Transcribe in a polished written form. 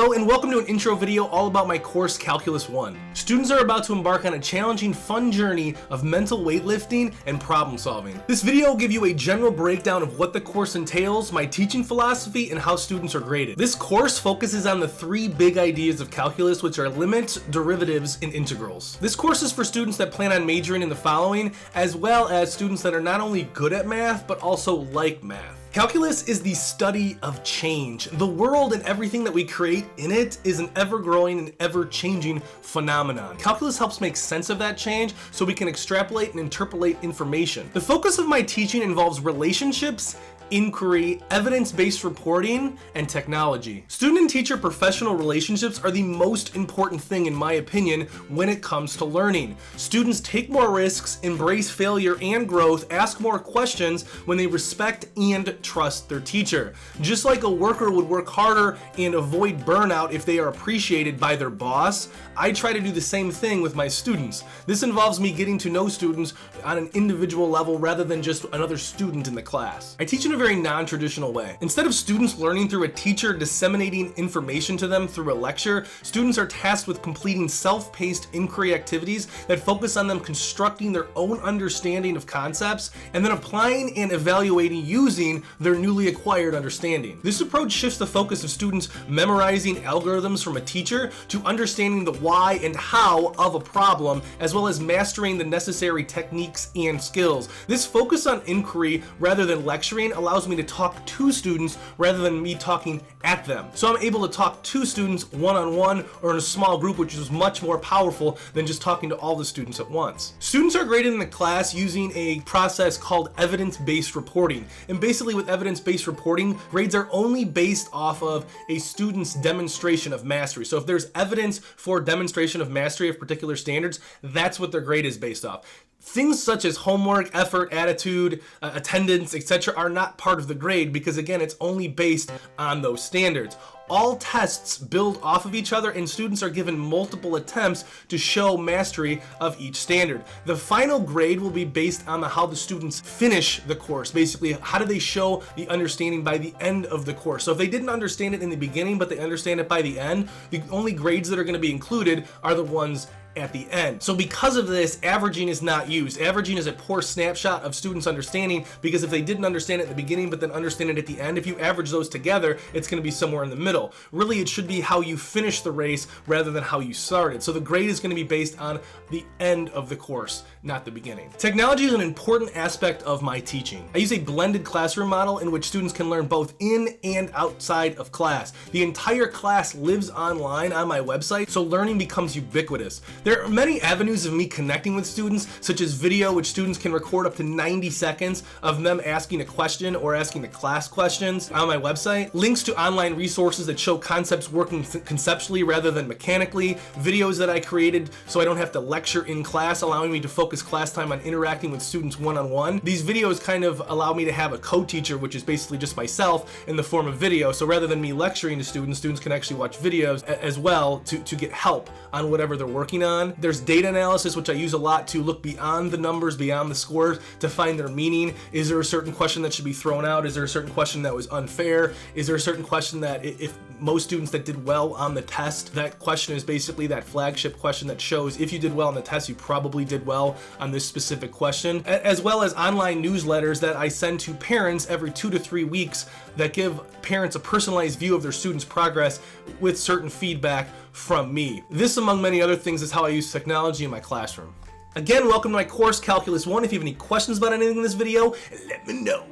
Hello and welcome to an intro video all about my course Calculus 1. Students are about to embark on a challenging, fun journey of mental weightlifting and problem solving. This video will give you a general breakdown of what the course entails, my teaching philosophy, and how students are graded. This course focuses on the three big ideas of calculus, which are limits, derivatives, and integrals. This course is for students that plan on majoring in the following, as well as students that are not only good at math, but also like math. Calculus is the study of change. The world and everything that we create in it is an ever-growing and ever-changing phenomenon. Calculus helps make sense of that change so we can extrapolate and interpolate information. The focus of my teaching involves relationships, inquiry, evidence-based reporting, and technology. Student and teacher professional relationships are the most important thing, in my opinion, when it comes to learning. Students take more risks, embrace failure and growth, ask more questions when they respect and trust their teacher. Just like a worker would work harder and avoid burnout if they are appreciated by their boss, I try to do the same thing with my students. This involves me getting to know students on an individual level rather than just another student in the class. I teach in a very non-traditional way. Instead of students learning through a teacher disseminating information to them through a lecture, students are tasked with completing self-paced inquiry activities that focus on them constructing their own understanding of concepts and then applying and evaluating using their newly acquired understanding. This approach shifts the focus of students memorizing algorithms from a teacher to understanding the why and how of a problem, as well as mastering the necessary techniques and skills. This focus on inquiry rather than lecturing allows me to talk to students rather than me talking at them. So I'm able to talk to students one-on-one or in a small group, which is much more powerful than just talking to all the students at once. Students are graded in the class using a process called evidence-based reporting. And basically with evidence-based reporting, grades are only based off of a student's demonstration of mastery. So if there's evidence for demonstration of mastery of particular standards, that's what their grade is based off. Things such as homework, effort, attitude, attendance, etc. are not part of the grade because, again, it's only based on those standards. All tests build off of each other and students are given multiple attempts to show mastery of each standard. The final grade will be based on how the students finish the course. Basically, how do they show the understanding by the end of the course? So if they didn't understand it in the beginning, but they understand it by the end, the only grades that are going to be included are the ones at the end. So because of this, averaging is not used. Averaging is a poor snapshot of students' understanding because if they didn't understand it at the beginning but then understand it at the end, if you average those together, it's going to be somewhere in the middle. Really, it should be how you finish the race rather than how you started. So the grade is going to be based on the end of the course, not the beginning. Technology is an important aspect of my teaching. I use a blended classroom model in which students can learn both in and outside of class. The entire class lives online on my website, so learning becomes ubiquitous. There are many avenues of me connecting with students, such as video, which students can record up to 90 seconds of them asking a question or asking the class questions on my website. Links to online resources that show concepts working conceptually rather than mechanically. Videos that I created so I don't have to lecture in class, allowing me to focus class time on interacting with students one-on-one. These videos kind of allow me to have a co-teacher, which is basically just myself in the form of video. So rather than me lecturing to students, students can actually watch videos as well to get help on whatever they're working on. There's data analysis, which I use a lot to look beyond the numbers, beyond the scores, to find their meaning. Is there a certain question that should be thrown out? Is there a certain question that was unfair? Is there a certain question that if most students that did well on the test, that question is basically that flagship question that shows if you did well on the test, you probably did well on this specific question, as well as online newsletters that I send to parents every 2 to 3 weeks that give parents a personalized view of their students' progress with certain feedback from me. This, among many other things, is how I use technology in my classroom. Again, welcome to my course, Calculus 1. If you have any questions about anything in this video, let me know.